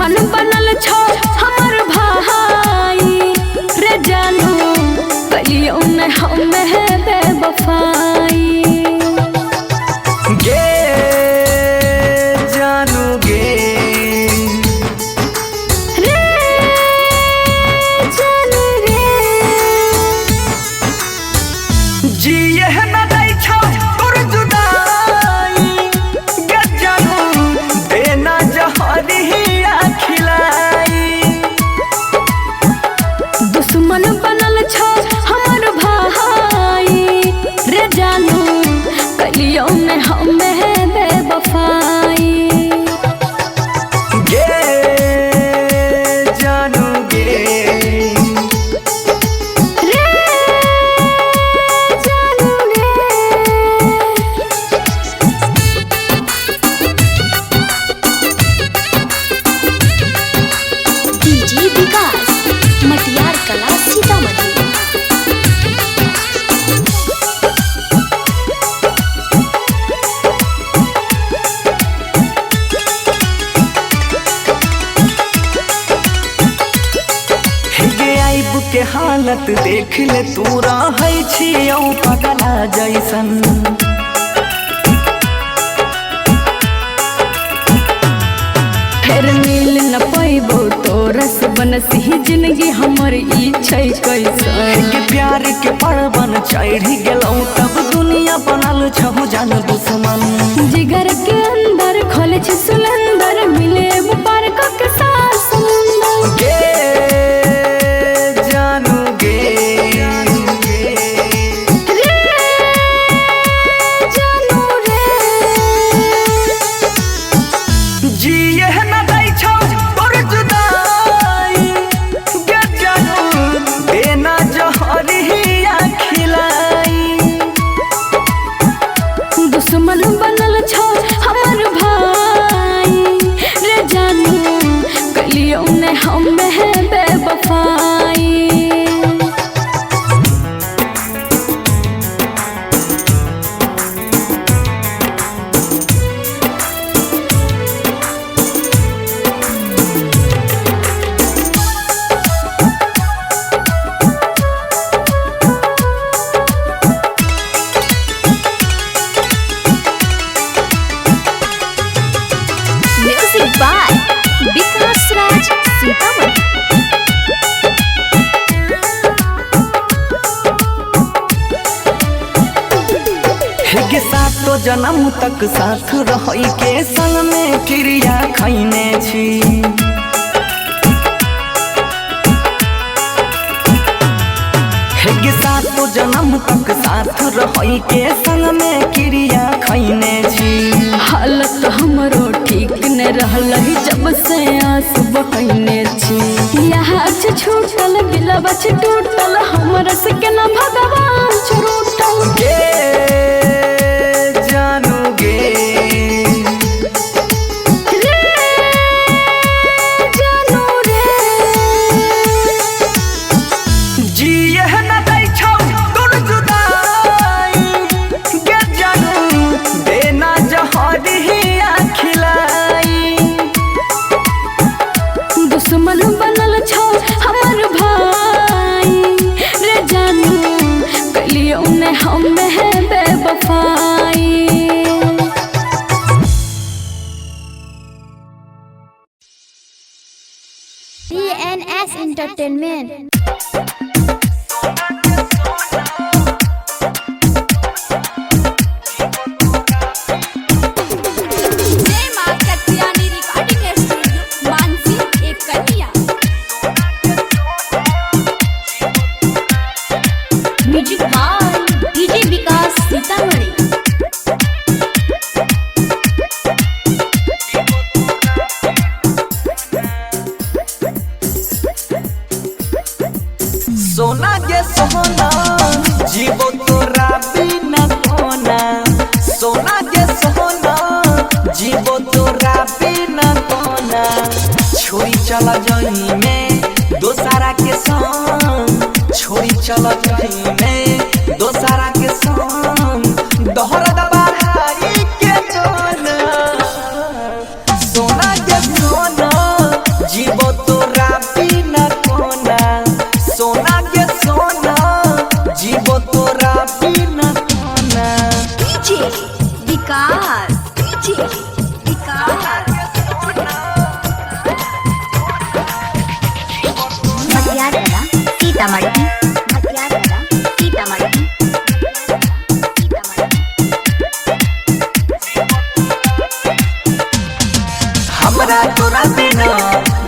दुश्मन बनल छो हमर भाई रे जानू कलियो न हमें बेवफाई गे जानू गे रे जानू रे जिए न दै छो तोर जुदाई गे जानू देना जहरिया खिलाई दुश्मन बनल छो हमर भाई रे जानू कलियो न हमें बेवफाई गे जानू गे रे जानू रे डीजे विकास मटियार कला सीतामढ़ी। गे आइब के हालत देख ले तू रहै छियौ पगला जैसन फिर मिल न पैबो तोरस बनसी जिंदगी हमर ई छै कैसन के प्यार के पर्वन चढ़ी गेलौ तब दुनिया बनल छहु जान दुश्मन जिगर के अंदर खोले छै सुलंदर मिले पार के साथ समुंदर गे जानू गे रे जानू रे जिए न दै छौ तोर जुदाई गे जानू देना जहरिया खिलाई दुश्मन बनल छो हमर भाई रे जानू कलियो ने हमें बेवफाई म्यूजिक बाय विकास राज सीतामढ़ी। के सातो जन्म तक साथ रहै के संग में क्रिया खैने छी के सातो जन्म तक साथ रहै के संग में क्रिया खैने छी हालत हमरो ठीक न रहल जब से आंस बहने छी यहाँ से छूटल दिलवा से टूटल हमरा से केना भगवान छूटल गे जानू गे रे जानू रे जिए न दै छौ तोर जुदाई गे जानू देना जहरिया खिलाई दुश्मन बनल छो हमर भाई रे जानू कलियो ने हमें बेवफाई DNS Entertainment। Music by DJ Vikas Sitamarhi. सोना गे सोना जीवो तोरा बिना कोना सोना गे सोना जीवो तोरा बिना कोना छोड़ी चला जाई में दोसारा के संग छोड़ी चला जाई में दोसारा के संग दोहरा दबाई के सोना गे सोना सीतामढ़ी मटियार कला सीतामढ़ी हमरा तोरा बिना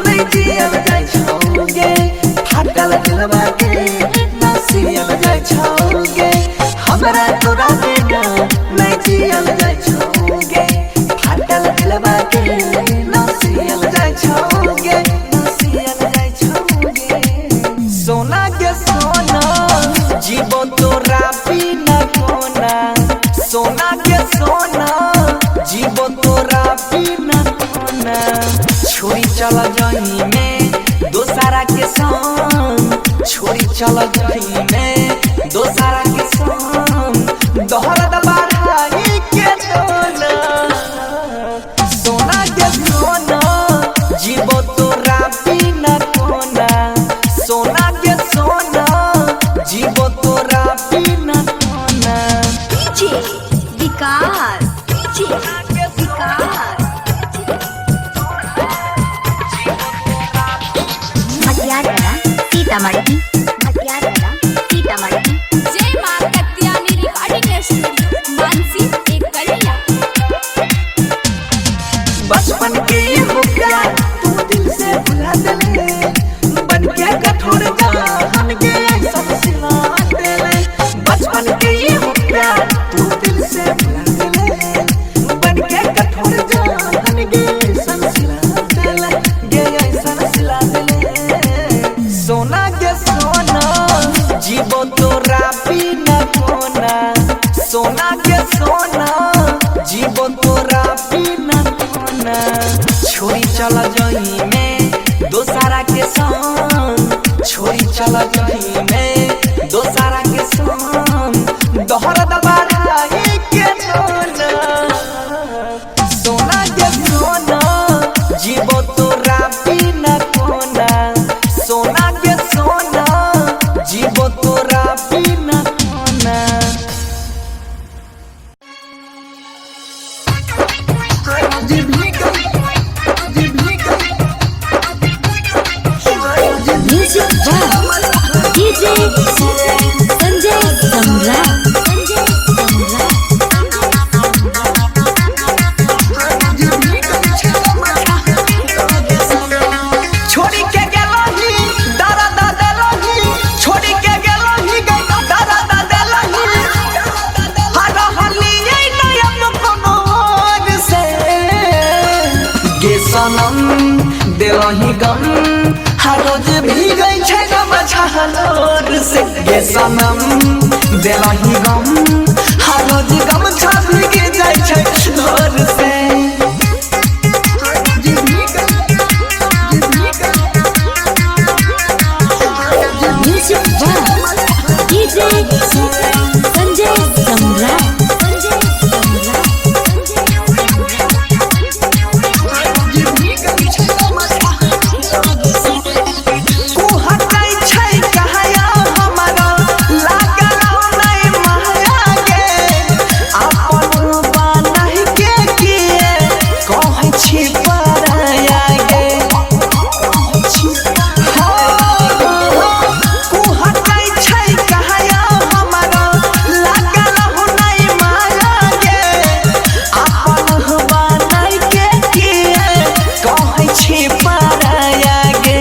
नहीं जियल जाय छौगे फाटल दिलवा के ना सियल जाय छौगे हमरा तोरा बिना नहीं जियल जाय छौगे फाटल दिलवा के ना सियल जाय छौगे ना सियल जाय छौगे सोना के सोना जीवो तोरा बिना कोना सोना के सोना जीवो तोरा बिना कोना छोड़ी चल जाई में दोसारा के संग छोड़ी चल जाई में दोसारा के संग दोहरा बढ़ाई के दोना सोना के सोना जीवो तोरा बिना कोना सोना के सोना जीवो तोरा बिना कोना डीजे विकास डीजे विकास मटियार कला सीतामढ़ी मटियार कला सीतामढ़ी जय मां कत्यानी रिकॉर्डिंग स्टूडियो मानसी एक कलिया बचपन के हो प्यार तू दिल से भुला देले बन के कठोर जान के सब सिला देले बचपन के हो प्यार तू दिल से भुला देले बन के कठोर जान के सब सिला देले गे सब सिला देले सोना के सोना जीवो तोरा बिना कोना सोना के सोना जीवो तोरा बिना कोना छोड़ी चल जाई में दोसारा के संग छोड़ी चल जाई में दोसारा के संग दोहरा बढ़ाई के दोना सोना के सोना जीवो तोरा बिना कोना सोना के सोना जीवो तोरा बिना कोना music by DJ Sanjay Samrat छोड़ी के गेलही दादा दादा लही छोड़ी के गेलही गई दादा दादा लही हर हलिए नयन कोनो और से गे सनम देलही गम हर रोज भीगै छै गम छहलोर से गे सनम देलही गम हर रोज गम छ भीग जाइ छै लोर से म्यूजिक बाय डीजे संजय सम्राट तू हटै छै कहया हमरा लागल नै माया गे अपन बान्हि के किए कहै छी पराया गे तू हटै छै कहया हमरा लागल नै माया गे अपन बान्हि के किए कहै छी पराया गे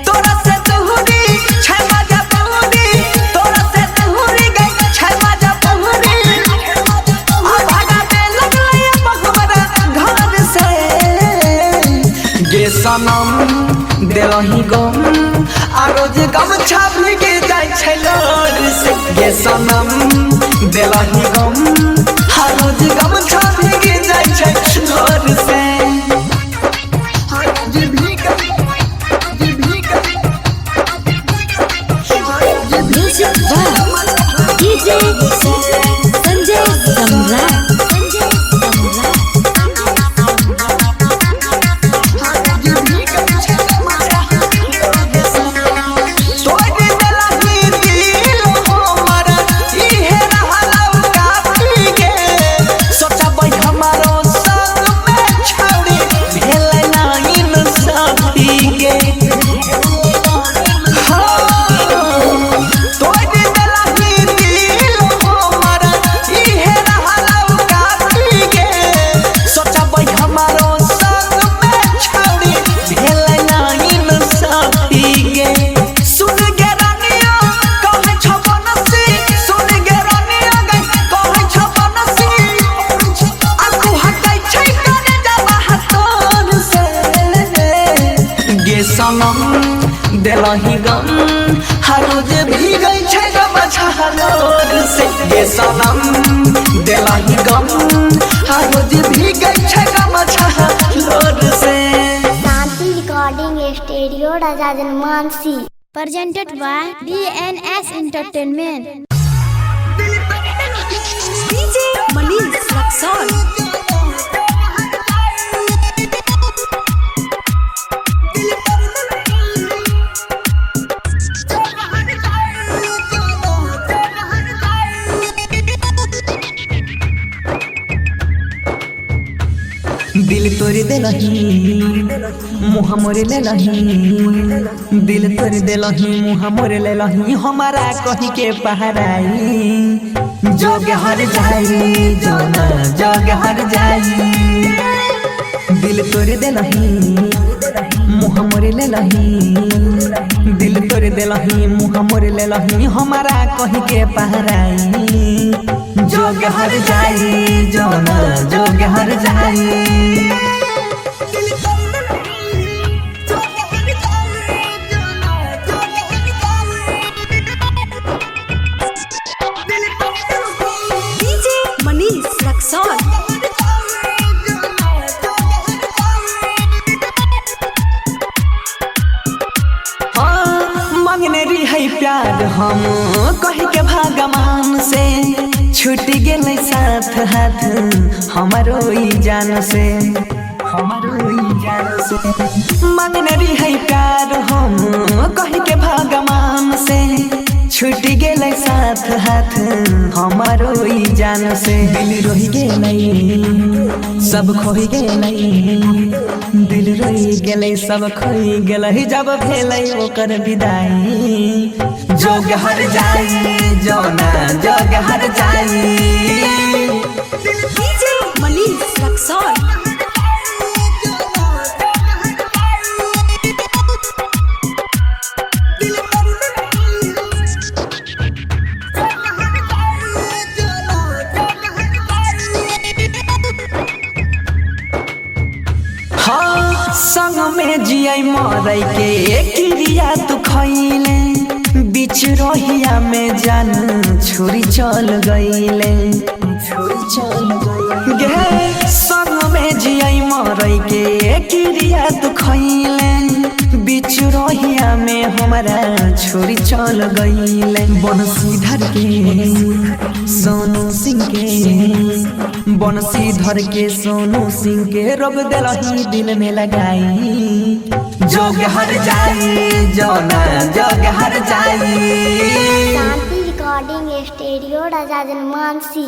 तोरा से तोहरी छै मजा बहुरी तोरा से तोहरी गई छै मजा बहुरी आ भागा दे लगलै हमरा घर से गे सनम देलही गम आ रोज गम छापी के जाइ छै लोर से गे सनम देलही गम आ रोज गम छापी के जाइ छै लोर से म्यूजिक बाय डीजे संजय सम्राट तोड़ देलही दिल हमरा इहे रहलौ काफी गे सोचबै हमारो संग में छौड़ी भेलै ना इंसाफी गे हाँ सनम दिलही गम हर रोज भीगै छै गमछालोर से ये सनम दिलही गम हर रोज भीगै छै गमछालोर से। Shanti recording studio Raja Janmansi Presented by DNS Entertainment. DJ Manish Luxon दिल तोड़ देलही मुँह मोरे लेलही दिल तोड़ देलही मुँह मोरे लेलही हमारा कही के पहराई जोग हर जाई जोना जोग हर जाई दिल तोड़ देलही मुँह मोरे लेलही दिल तोड़ देलही मुँह मोरे लेलही हमारा कही के पहराई जोग हर जाई जोना जोग हर जाई। DJ Manish Luxon मांगने रही प्यार हम कही के भगवान से छूट गए साथ हाथ हमारो ई जान से हमारो ई जान से मांगने रही प्यार हम कही के भगवान से छूट गए साथ हाथ हमारो ई जान से दिल रोहि गेलै सब खोहि गेलै दिल रोहि गेलै सब खोहि गेलै जब भेलै ओकर विदाई जोग हर जाई जोना जोग हर जाई। DJ Manish Luxon हाँ संग में जियै मरै के क्रिया तू खैले बीच रोहिया में जान छोरी चल गईले छोरी चल गईले संग में जियै मरै के क्रिया तू खैले बीच रोहिया में हमारा छोरी चल गईले बनसीधर के सोनू सिंह के बनसीधर के सोनू सिंह के रब दिलही दिल में लगाई जोग हर जाई जोना जोग हर जाई। शांति रिकॉर्डिंग स्टूडियो राजा जनमानसी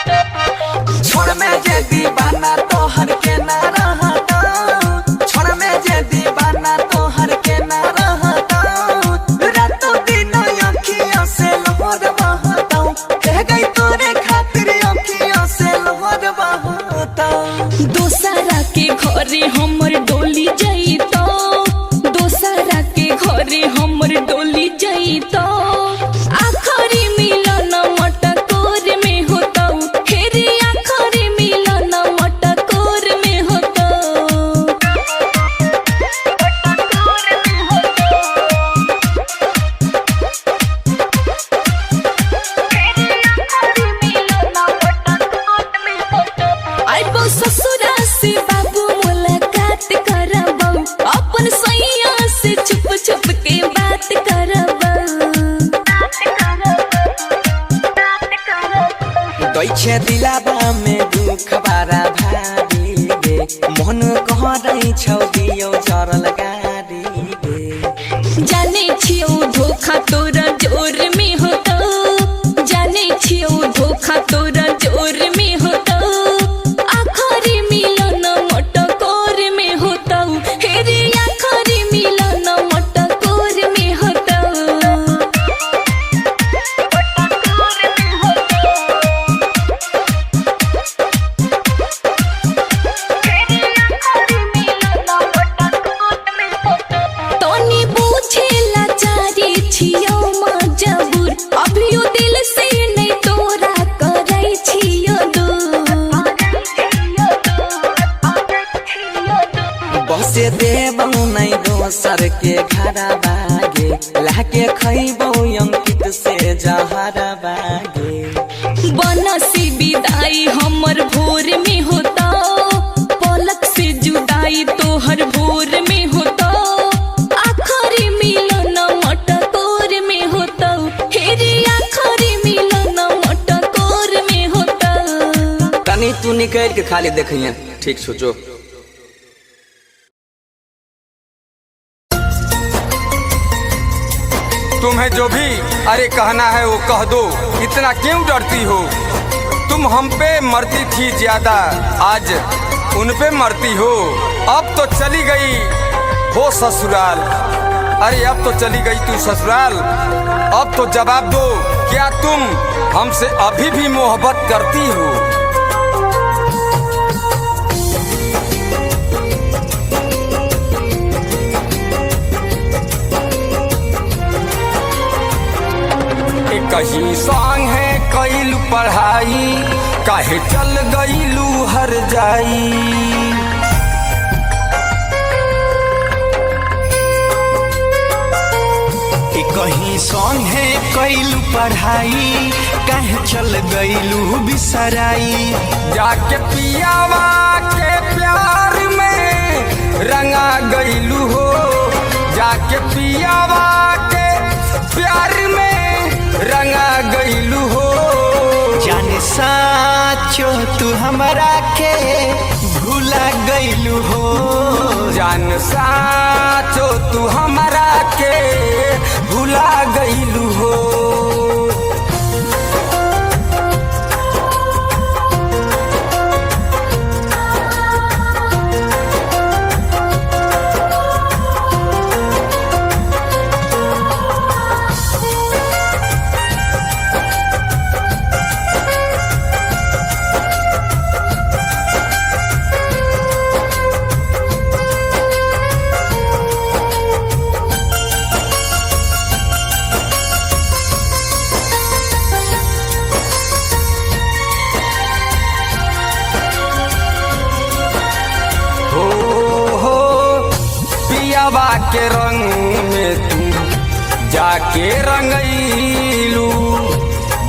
छोड़ में जे दीवाना तोहर के ना रहता छोड़ में जे दीवाना तोहर के ना रहता रातों दिन अखियों से लोहर बहता कह गई तोरे खातिर अखियों से लोहर बहता दोसरा के घरे हमर डोली जइतो दोसरा के घरे हमर डोली जइतो आखरी मिलन मटकोर में होतो फेरी आखरी मिलन मटकोर में होतो। आइबो ससुरा से बाबू मुलाकात करबो अपन सैया से छुप छुप के बात करबो। दैछे दिलाबा में दुख बारा भारी गे मन कहरै छौ दियो चरल गारी गे जाने छियो धोखा तोरा जोर में होतो जाने छियो धोखा तोरा जोर में होतो आखरी मिलन मटकोर में होतो हेरे आखरी मिलन मटकोर में होतो। घरा बागे लाके खैबो अंकित से जहरा बागे। बनसी विदाई हमर भोर में होता, पलक से जुदाई तोहर भोर में होता, आखरी मिलन मटकोर में होता, हेरी आखरी मिलन मटकोर में होता। तनी तू निकल के खाली देखिए ठीक सोचो। तुम्हें जो भी अरे कहना है वो कह दो, इतना क्यों डरती हो? तुम हम पे मरती थी ज्यादा, आज उन पे मरती हो। अब तो चली गई हो ससुराल, अरे अब तो चली गई तू ससुराल। अब तो जवाब दो, क्या तुम हमसे अभी भी मोहब्बत करती हो? कहीं संग है कैलू पढ़ाई, काहे चल गईलू हर जाई। कहीं संग है कैलू पढ़ाई, काहे चल गईलू बिसराई। जाके पियावा के प्यार में रंगा गईलू हो, जाके पियावा के प्यार में रंगा गईलू हो। जाने साचो तू हमरा के भूला गईलू हो, जान साचो तू हमरा के भूला गईलू हो। के रंग में तू जाके रंगईलू,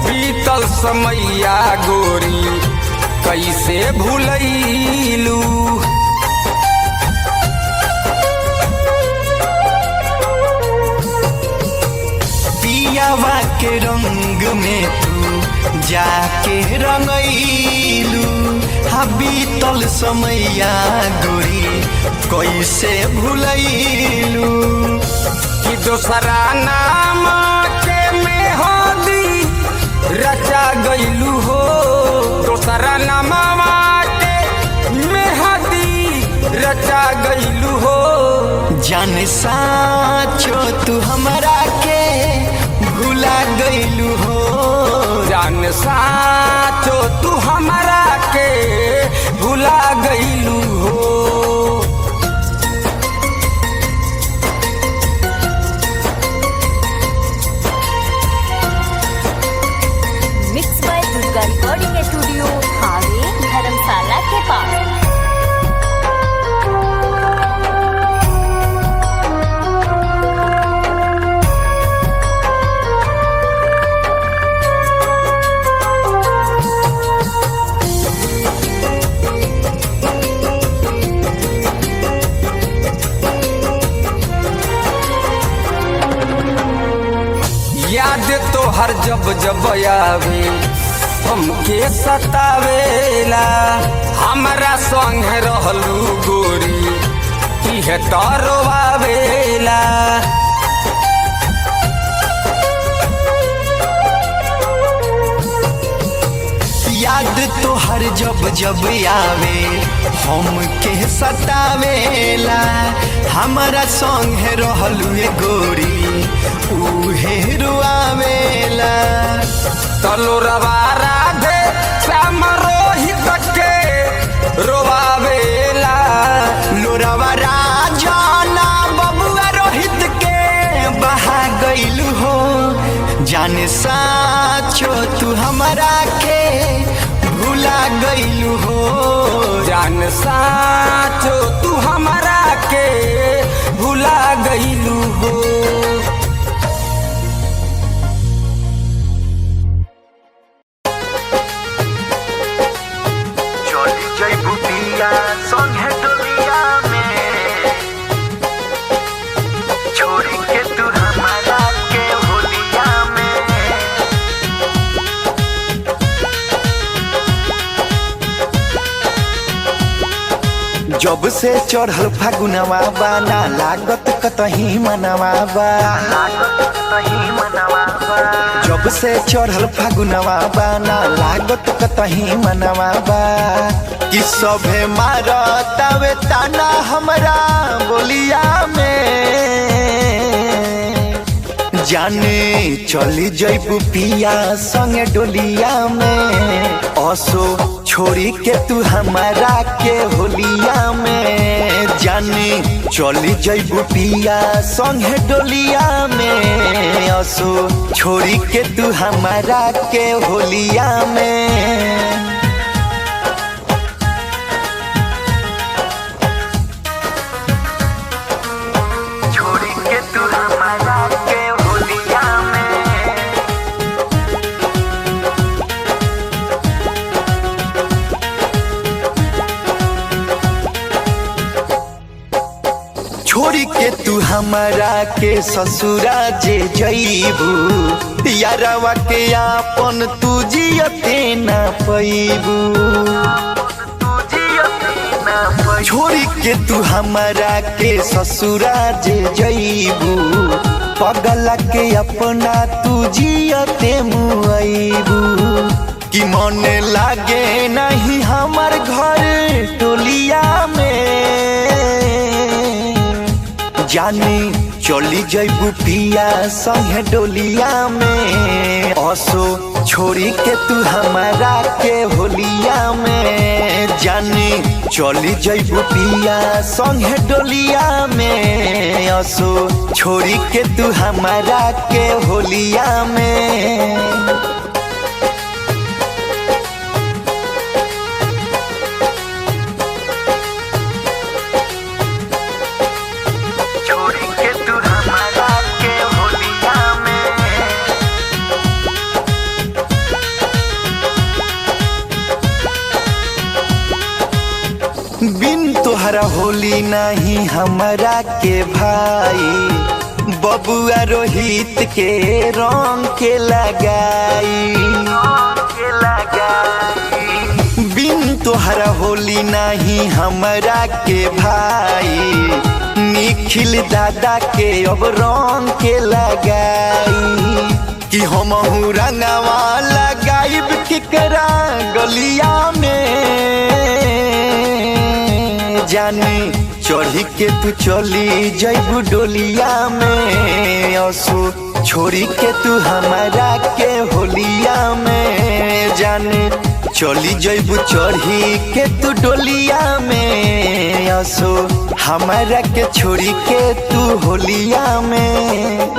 बीतल समैया गोरी कैसे भूलैलू। पियावा के रंग में तू जाके रंगईलू, बीतल समैया गोरी कैसे भूलैलू। कि दोसरा नाम के मेहंदी रचा गईलू हो, दोसरा नामवा के मेहंदी रचा गईलू हो। जाने साचो तू हमरा के भूला गईलू हो, जान साचो तू हमरा के भूला गईलू हो। Mix by Durga recording studio, हावे धर्मशाला के पास। याद तो हर जब जब आवे हमके सतावेला, हमरा संग रहलू गोरी इहे तरवावेला। याद तो हर जब जब आवे हमके सतावेला, हमारा संग है रहलू गोरी उहे रुआवेला। तलोरवा राधे श्याम रोहित के रोवावेला, लोरवा राजाना बबुआ रोहित के बहा गईलू हो। जाने साचो तू हमरा के भूला गईलू हो, जान साचो तू हमरा के भूला गईलू जब से चढ़ल फागुनवा बा ना लागत कतही मनवा बा। जब से चढ़ल फागुनवा बा ना लागत कतही मनवा बा। कि सभे मारतावे ताना हमरा बोलिया में। जाने चली जइबू पिया संगे डोलिया में। असो छोड़ी के तू हमारा के होलिया में। जाने चली जइबू पिया संगे डोलिया में। असो छोड़ी के तू हमारा के होलिया में। छोड़ी के तू हमारा के ससुरा जे जइबू। यारवा के आपन तू जियते ना पैबू। छोड़ी के तू हमारा के ससुरा जे जइबू। पगला के अपना तू जियते मुआइबू। कि मन लागे नहीं हमार घर टोलिया में। जाने चली जइबू पिया संगे डोलिया में। असो छोड़ी के तू हमारा के होलिया में। जाने चली जइबू पिया संगे डोलिया में। असो छोड़ी के तू हमारा के होलिया में। बिन तोहरा होली नहीं हमारा के भाई। बबुआ रोहित के रंग के लगाई। बिन तोहरा होली नहीं हमारा के भाई। निखिल दादा के अब रंग के लगाई। कि हम रंगवा लगाइब केकरा गलिया में। जाने चढ़ी के तू चली जइबू डोलिया में। असो छोड़ी के तू हमारा के होलिया में। जाने चली जइबू चढ़ी के तू डोलिया में। असो हमारा के छोड़ी के तू होलिया में।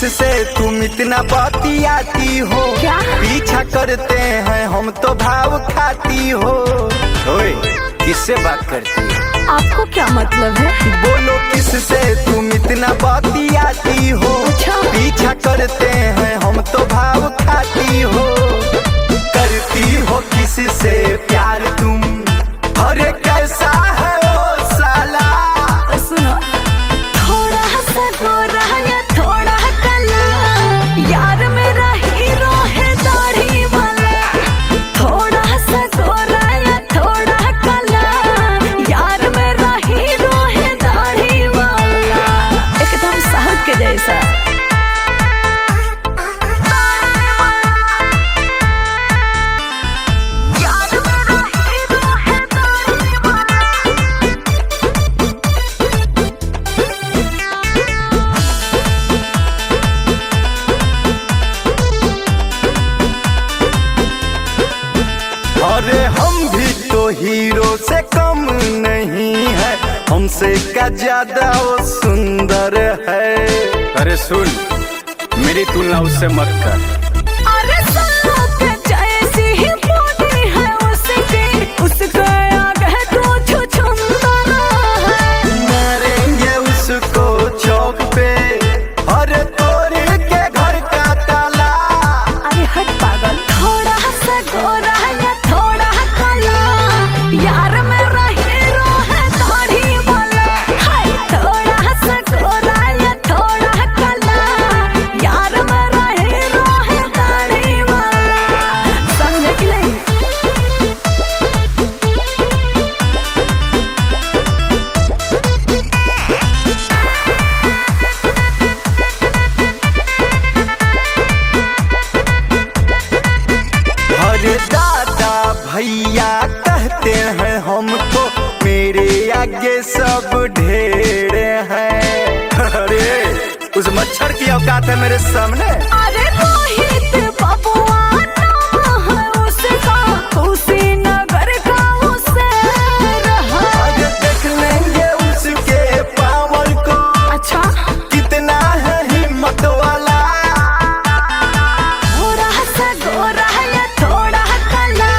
से तुम इतना बतियाती हो। क्या? पीछा करते हैं हम तो भाव खाती हो। ओए किससे बात करती है? आपको क्या मतलब है? बोलो किससे तुम इतना बतियाती हो। अच्छा। पीछा करते हैं हम तो भाव खाती हो। करती हो किससे प्यार तुम? अरे कैसा है वो साला? सुनो, थोड़ा सा गोरा या थोड़ा काला, यार मेरा हीरो है दाढ़ी वाला। थोड़ा सा गोरा या थोड़ा काला, यार मेरा हीरो है दाढ़ी वाला। एकदम साउथ के जैसा। अरे हम भी तो हीरो से कम नहीं है। हमसे क्या ज्यादा वो सुंदर है। अरे सुन, मेरी तुलना उससे मत कर। अरे के जैसी ही बॉडी है उसकी, उसके आगे तू छुछुंदर है। मारेंगे भैया कहते हैं हमको, मेरे आगे सब ढेर हैं। अरे उस मच्छर की औकात है मेरे सामने। अरे रोहित बबुआ नाम है उसका, कुशीनगर का उसे रहा। आज देख लेंगे उसके पावर को, अच्छा कितना है हिम्मत वाला। थोड़ा सा गोरा है या थोड़ा काला,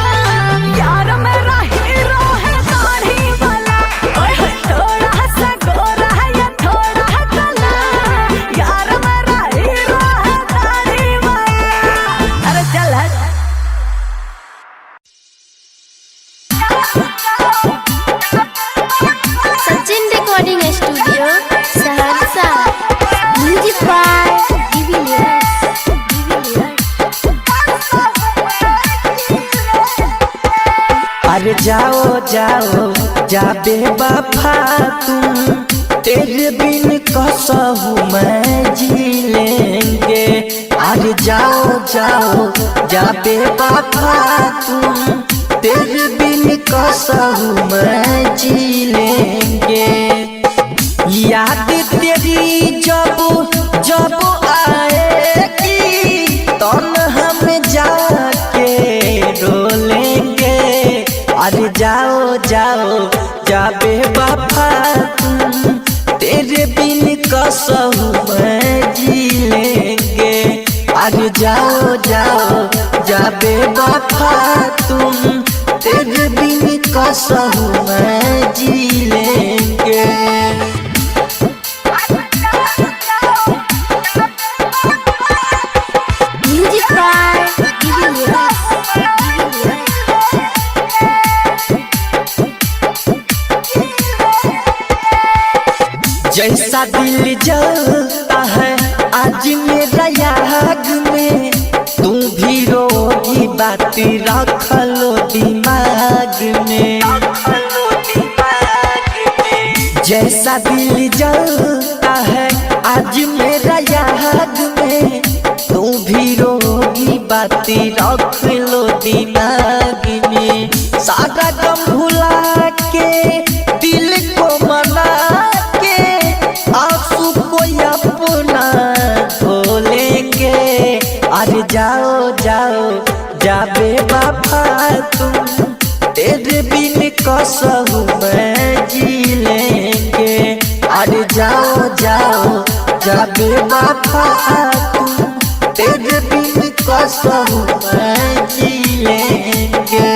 यार मेरा हीरो है दाढ़ी वाला। ओए होए थोड़ा सा गोरा है या थोड़ा काला, यार मेरा हीरो है दाढ़ी वाला। अरे चल हट। Sachin recording studio Saharsa. Music by अरे जाओ जाओ जा बेवफा तुम, तेरे बिन कसहू मैं जी लेंगे। अरे जाओ जाओ जा बेवफा तुम, तेरे बिन कसहू मैं जी लेंगे। याद तेरी जब जब आएगी, तन हम जाके रोलेंगे। अरे जाओ जाओ जा बेवफा तुम, तेरे बिन कसहू मैं जी लेंगे। अरे जाओ जाओ जा बेवफा तुम, तेरे बिन कसहू मैं जी लेंगे। म्यूजिक बाय जैसा दिल जलता है आज मेरा याद में, तू भी रोगी बात रख लो दिमाग में। जैसा दिल जलता है आज मेरा याद में, तू भी रोगी बात रख लो दिमाग में। सारा गम भुला के दिल को मना के, आंसू को अपना धो लेंगे। अरे जाओ जाओ जा बेवफा तुम, तेरे बिन कसहू मैं जी लेंगे। अरे जाओ जाओ जा बेवफा तुम, तेरे बिन कसहू मैं जी लेंगे।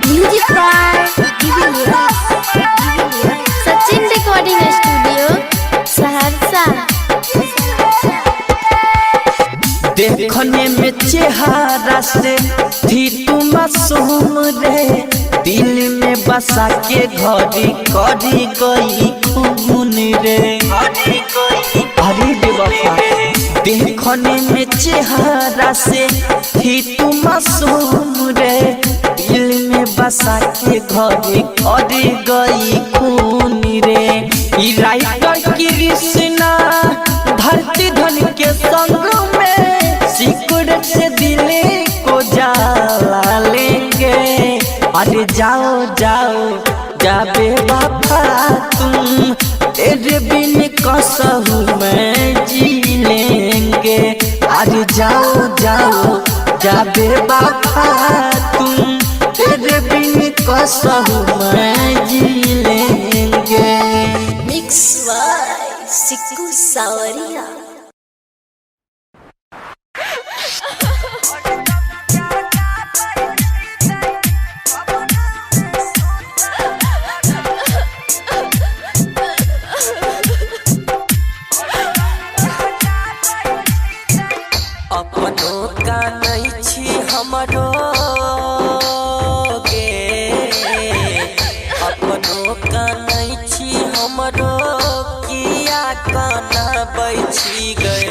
Music by Sachin recording studio Saharsa. देखने में चेहरा से थी तू मासूम रे, दिल में बसा के घड़ी करी गई खून रे। अरे बेवफा देखने में चेहरा से थी तू मासूम रे, दिल में बसा के घड़ी करी गई खून रे। ई राइटर कृष्णा धरती धन के संग में, सिकुड़ से दिल को जला लेंगे। अरे जाओ जाओ जा बेवफा तुम, तेरे बिन कसहू मैं जी लेंगे। अरे जाओ जाओ जा बेवफा तुम, तेरे बिन कसहू मैं जी लेंगे। मिक्स बाय सिक्कू सावरिया। अपनों का नहीं छी हमरो गे, अपनों का नहीं छी हमरो, किया काना बैठी गए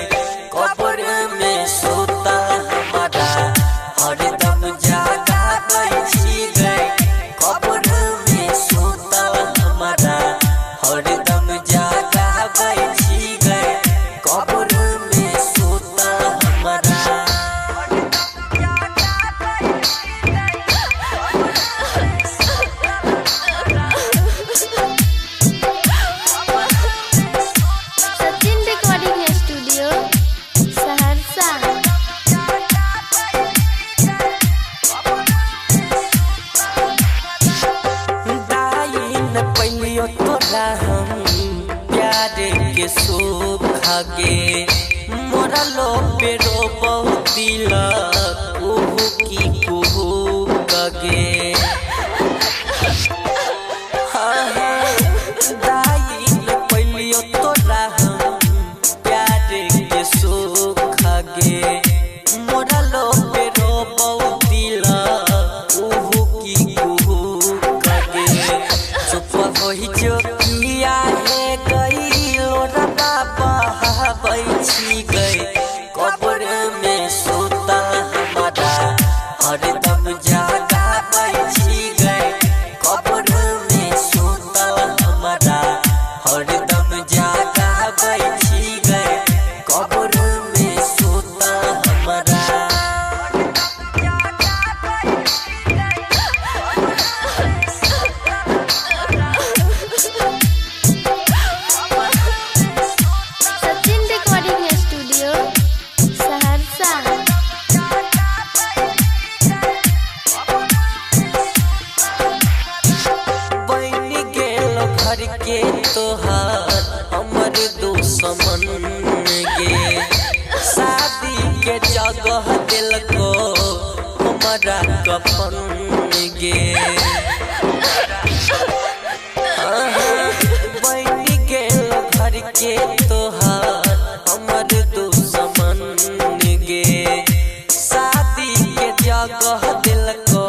कब्र में सोता हमारा, हरदम जागा बैठी गए कब्र में सोता हमारा, हरदम जागा बैठी गए कब्र में सोता खागे मोरा लो पेरो बहुत दिला कुहू की कुहू कगे दाई पहलियो तोरा हम प्यार के सुखागे मोरा लो पेरो बहुत दिला कुहू की कुहू कगे चुप होई जो किया है गई लोरा बाबा बैठी गई कब्र में सोता हमारा हरदम जागा बैठी गई कब्र में सोता हमारा हरदम जागा बैठी गई कब्र में सोता हमारा सचिन रिकॉर्डिंग स्टूडियो सहरसा। बनी गेल घर के तोहार हमर दुश्मन गे शादी के जगह दिलको हमारा कफन गे बनी गेल घर के तोहार हमर दुश्मन गे शादी के जगह दिलको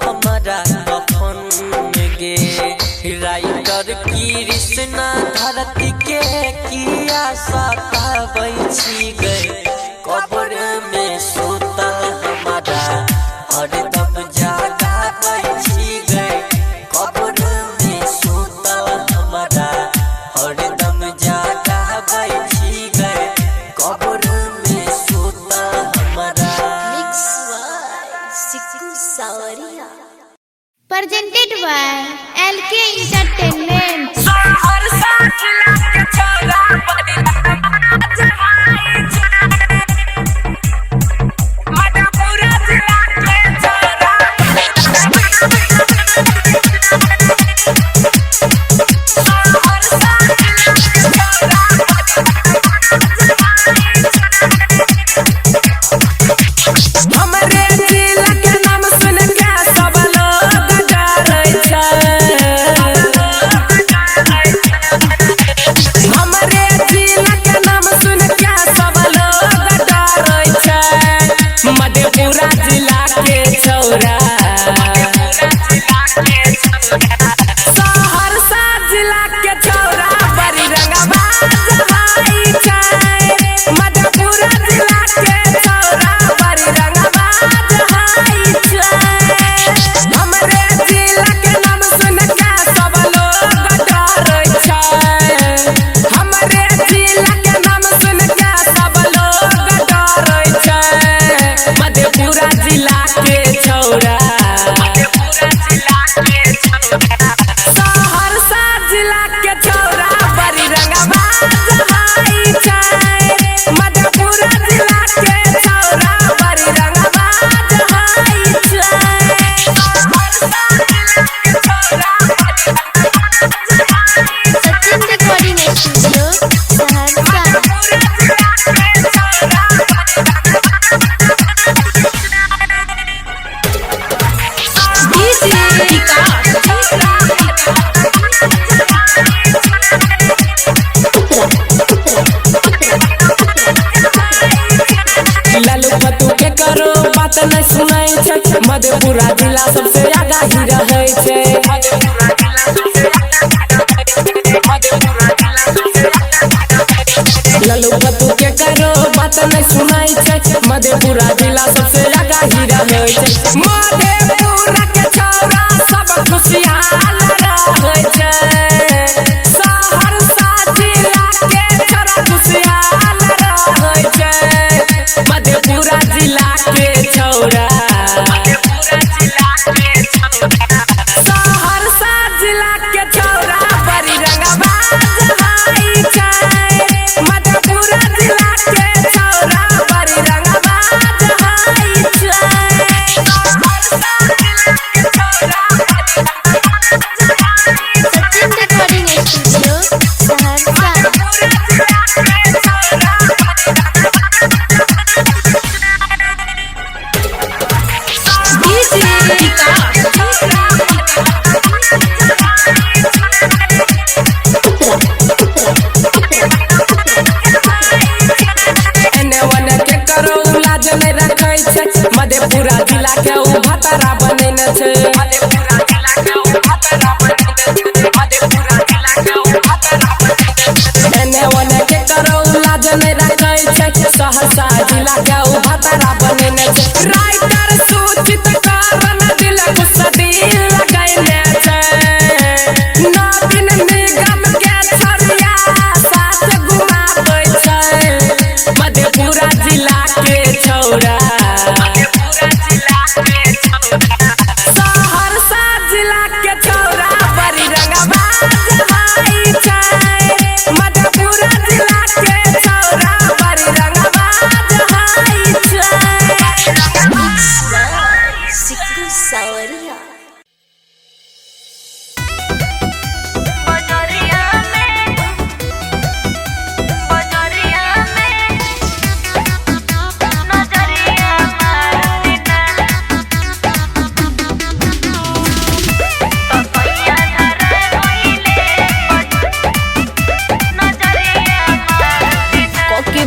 हमारा कफन गे राइटर कृष्णा धरती के किया सताबै छी गए कब्र में सोता हमारा हरदम जागा बैठी गए कब्र में सोता हमारा हरदम जागा बैठी गए कब्र में सोता हमारा मिक्स बाय सिक्कू सावरिया। Presented by LK Entertainment। हमरे जिला के नाम सुन के सब लोग डरै छै हमरे जिला के नाम सुन के सब लोग डरै छै मधेपुरा जिला के छौरा सहरसा जिला के छौरा बड़ी रंगबाज भाई छै मधेपुरा जिला के छौरा बड़ी रंगबाज भाई छै हमरे जिला के नाम सुन के सब लोग डरै छै हमरे जिला के नाम सुन के सब लोग डरै छै मधेपुरा जिला के छौरा सहरसा जिला के छौरा बड़ी रंगबाज भाई छै मधेपुरा जिला के छौरा बड़ी रंगबाज भाई छै सचिन रिकॉर्डिंग स्टूडियो सहरसा। लालू फतू के करो बात न सुनाई छै मधेपुरा जिला सबसे आगा ही रहै छै लालू फतू के करो बात न सुनाई छै मधेपुरा जिला सबसे आगा ही रहै छै मधेपुरा के छौरा सब खुशहाल रहै छै सहरसा जिला के छौरा खुशहाल रहै छै मधेपुरा जिला के छौरा सहरसा जिला के छौरा बड़ी रंगबाज भाई छै मधेपुरा जिला के छौरा बड़ी रंगबाज भाई छै मधेपुरा जिला के उ भतारा बनेने छै मधेपुरा जिला के उ भतारा बनेने छै मधेपुरा जिला के उ भतारा बनेने एने ओने के करो लाज नहीं रखै छै सहरसा जिला के उ भतारा बनेने छै राइटर सूचित कारण दिल गुस्सा दिल लगैने छै ना दिन निगम के छरिया साथ घुमाबै छै मधेपुरा जिला के छौरा सहरसा जिला के छौरा बड़ी रंगबाज भाई छै मधेपुरा जिला के छौरा बड़ी रंगबाज भाई छै सिक्कू सावरिया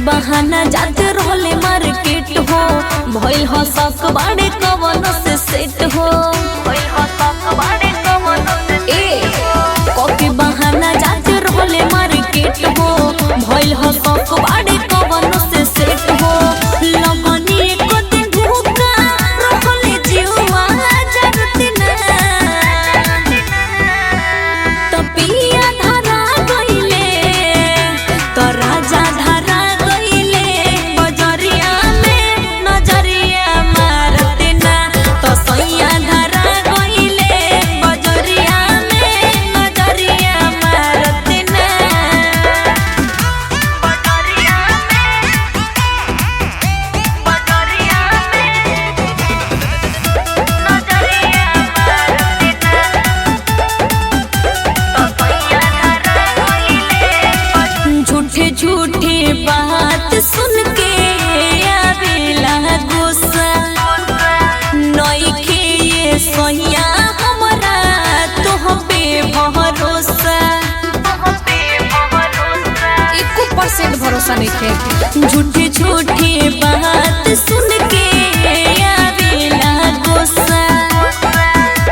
बहाना जाते रहले मार्केट हो भइल हो शौक बाड़े कवन से सेट हो भइल हो शौक बाड़े कवन से कॉपी बहाना जाते रहले मार्केट हो भइल हो शौक बाड़े कवन से सेट हो लगनी एक दिन भूखा रहले जीवा जरती ना तपिया धरा गइले तो राजा झूठी बात सुन के आवेला गुस्सा नइखे ये सहिया हमरा तोह पे भरोसा 1% भरोसा नइखे झूठी झूठी बात सुन के आवेला गुस्सा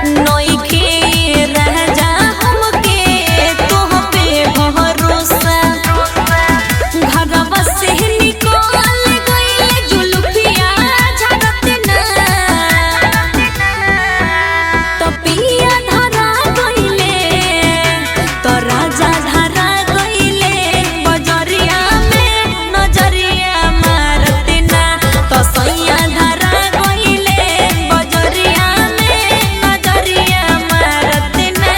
नइखे ये राजा हमके तोह पे भरोसा घरवा से निकल गइले जुल्फिया झड़त ना तपिया धरा गइले तो राजा धरा गइले बजरिया में नजरिया मारत ना तो सैया धरा गइले बजरिया में नजरिया मारत ना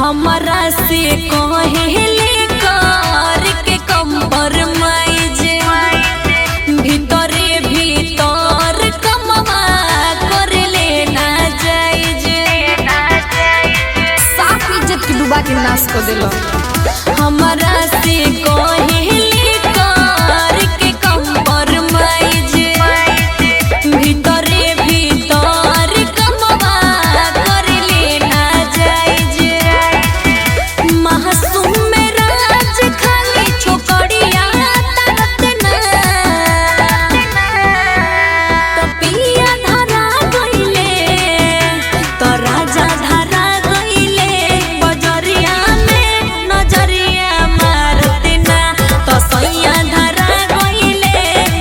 हमरा से कहेले कर के कंप्रोमाइज भीतरे भीतर कमवा करले ना जायज साफ इज्जत के डुबा के नाश कर देलो हमरा से कहेले कर के कंप्रोमाइज भीतरे भीतर कमवा करले ना जायज मासूम में राज खाली छोकड़िया तरत ना तपिया धरा गइले तो राजा धरा गइले बजरिया में नजरिया मारत ना तो सैया धरा गइले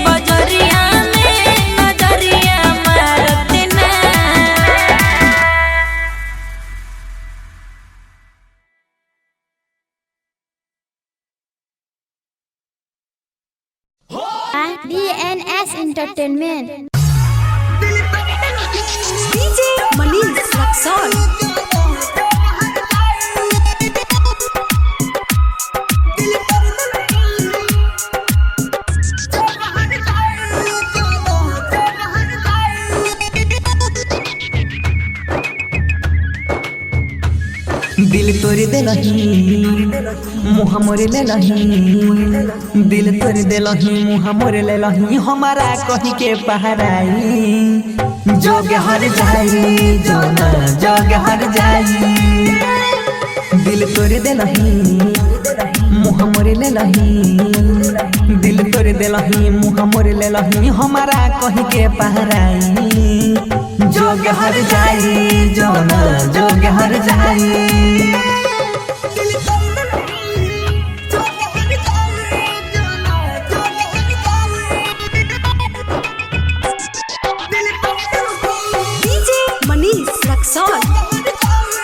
बजरिया में नजरिया मारत ना DNS Entertainment DJ Manish Raksol दिल तोड़ देलही मुँह मोरे लेलही दिल तोड़ देलही मुँह मोरे लेलही हमारा कही के पहराई जोग हर जाई जोना जोग हर जाई दिल तोड़ दे नहीं मुँह मोर ले लही दिल तोड़ दे लही मुँह मोर ले लही हमारा कहीं के पहराई जोग हर जाई जोना जोग हर जाई DJ Manish Luxor.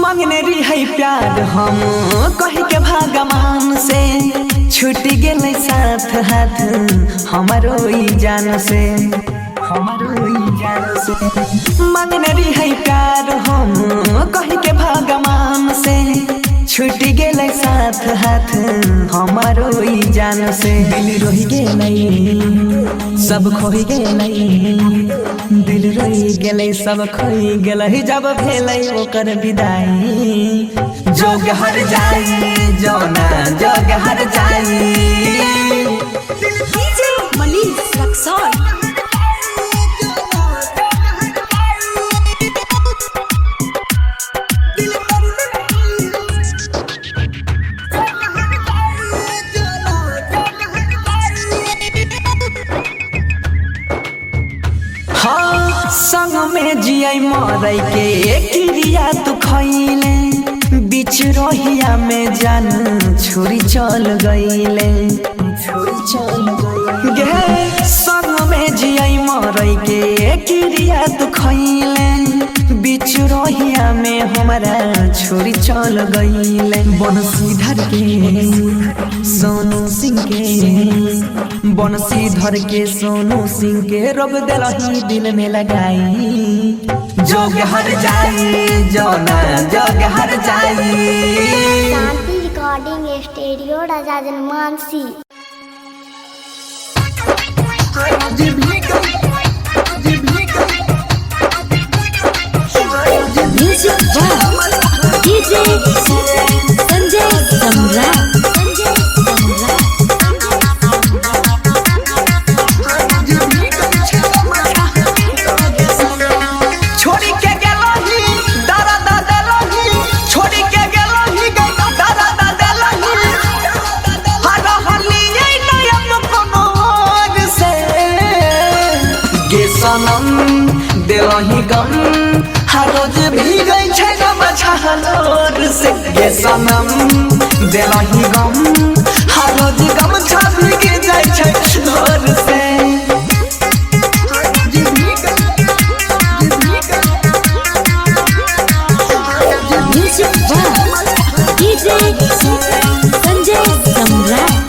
मांगने रही है प्यार हम कही के भगवान से छूट गए साथ हाथ हमारो ई जान से हमारो ई जान से मांगने रही है प्यार हम कही के भगवान से छूट गए साथ हाथ हमारो ई जान से दिल रोही गए सब खोई गए दिल रोही गए सब खोई गए जब भेलै ओकर विदाई जोग हर जाई जोना जोग हर जाई DJ Manish Luxor. हाँ संग में जियाई मरई के क्रिया तू खैले बीच रोहिया में जान छुरी चल गईले छुरी चल गईले संग में जियाई मरई के क्रिया तू खैले बीच रोहिया में हमारा छुरी चल गईले बनसीधर के सोनू सिंह के बनसीधर के सोनू सिंह के रब दिलही दिल में लगाई जोग हर जाई जोना जोग हर जाई Shanti recording studio Raja Janmansi. Music by DJ Sanjay Samrat. छोड़ी के गेलही दादा दादा लही छोड़ी के गेलही दादा दादा लही हर हलिए नयम कोनो और से गे सनम देलही गम हर रोज भीगै छै गम छहलोर से गे सनम देलही गम हर रोज गम छाभी जाइ छै लोर से म्यूजिक बाय डीजे संजय सम्राट।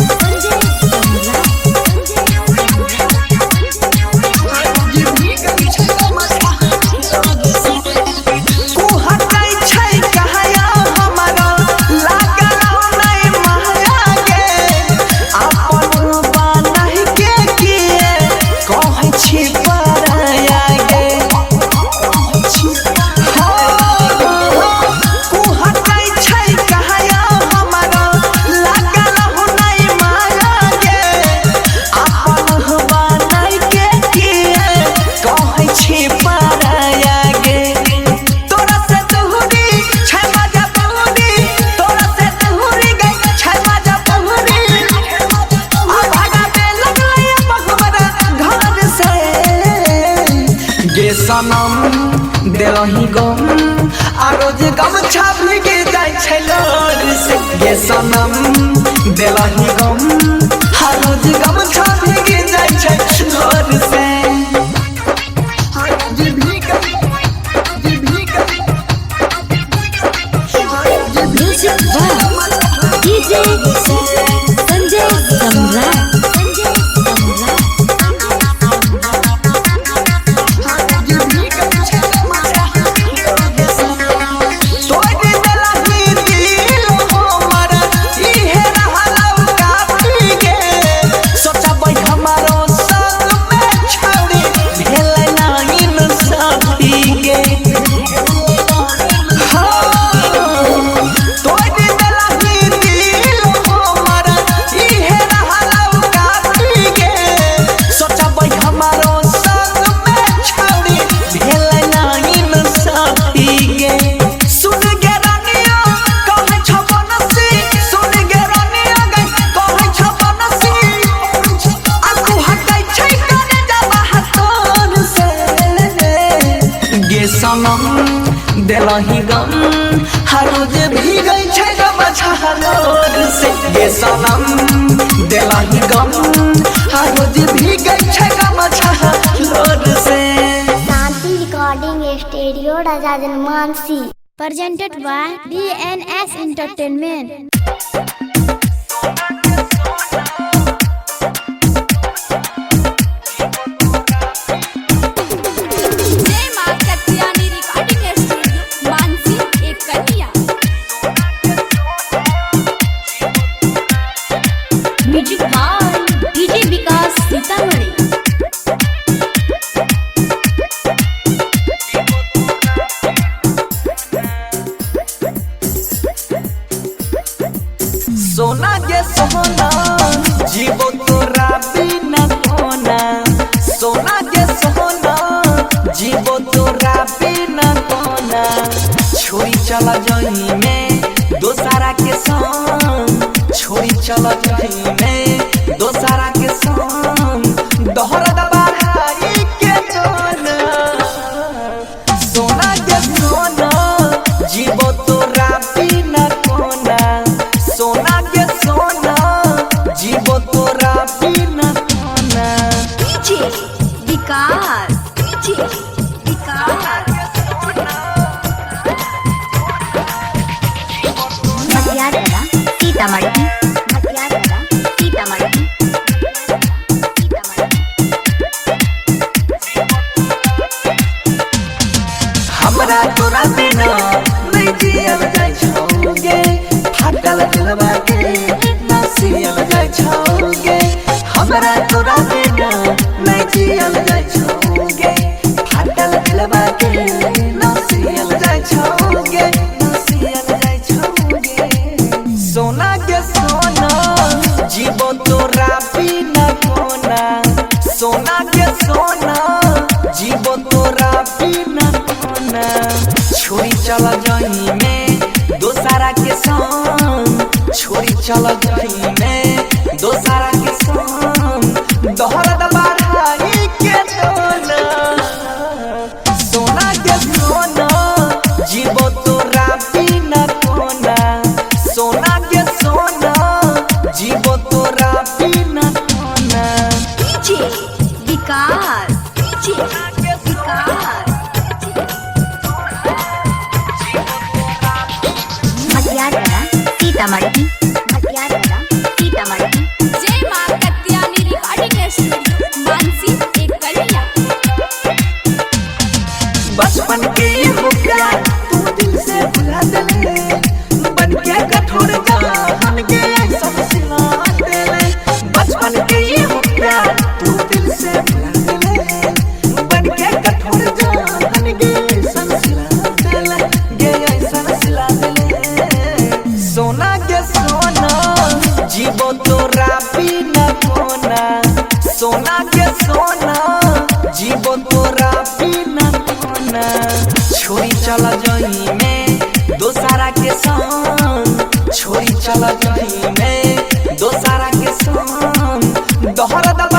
सनम देलही गम आ रोज गम छापी के जाइ छै लोर से गे सनम देलही गम आ रोज गम छापी के जाइ छै लोर से म्यूजिक बाय डीजे संजय सम्राट। सोचा भाई हमारो संग में छौ गे सनम देला ही गम हर रोज भी गई छै गम छह लोर से। Shanti recording studio Raja Janmansi presented by DNS Entertainment। जय मां कत्यानी रिकॉर्डिंग स्टूडियो मानसी एक कन्या। Music by DJ Vikas Sitamarhi. सोना गे सोना जीवो तोरा बिना कोना सोना गे सोना जीवो तोरा बिना कोना छोड़ी चला जही में दोसारा के संग छोड़ी चला जही में दोसारा के संग दोहरा दबाई के दोना सोना गे सोना जीवो तोरा बिना कोना सोना के सोना जीवो तोरा बिना कोना। डीजे विकास डीजे विकास मटियारा सीतामढ़ी मटियारा सीतामढ़ी। हमरा तोरा बिना नहीं जियल जाय छौगे फाटल दिलवा के ना सियल जाय छौगे हमरा तोरा बिना नहीं जियल जाय छौगे फाटल दिलवा के ना सियल जाय छौगे ना सियल जाय छौगे। सोना के सोना जीवो तोरा बिना कोना सोना के सोना जीवो तोरा बिना कोना छोड़ी चला जही में दोसारा के संग छोड़ी चला जही में दोसारा के संग दोहरा दबाई के दोना सोना के सोना जीवो तोरा बिना कोना सोना के सोना जीवो तोरा बिना कोना। डीजे विकास डीजे विकास मटियारा सीतामढ़ी मटियारा सीतामढ़ी। जय मां कत्यानी रिकॉर्डिंग स्टूडियो मानसी एक कन्या। बचपन के हो प्यार तू दिल से भुला देले बन के कठोर जान के सब सिला देले बचपन के हो प्यार तू दिल से भुला देले बन के कठोर जान के सब सिला देले गे सब सिला देले। सोना के सोना जीवो तोरा बिना कोना सोना के सोना जीवो तोरा बिना कोना छोड़ी चला जही में दोसारा के संग छोड़ी चला जही में दोसारा के संग दोहरा दबा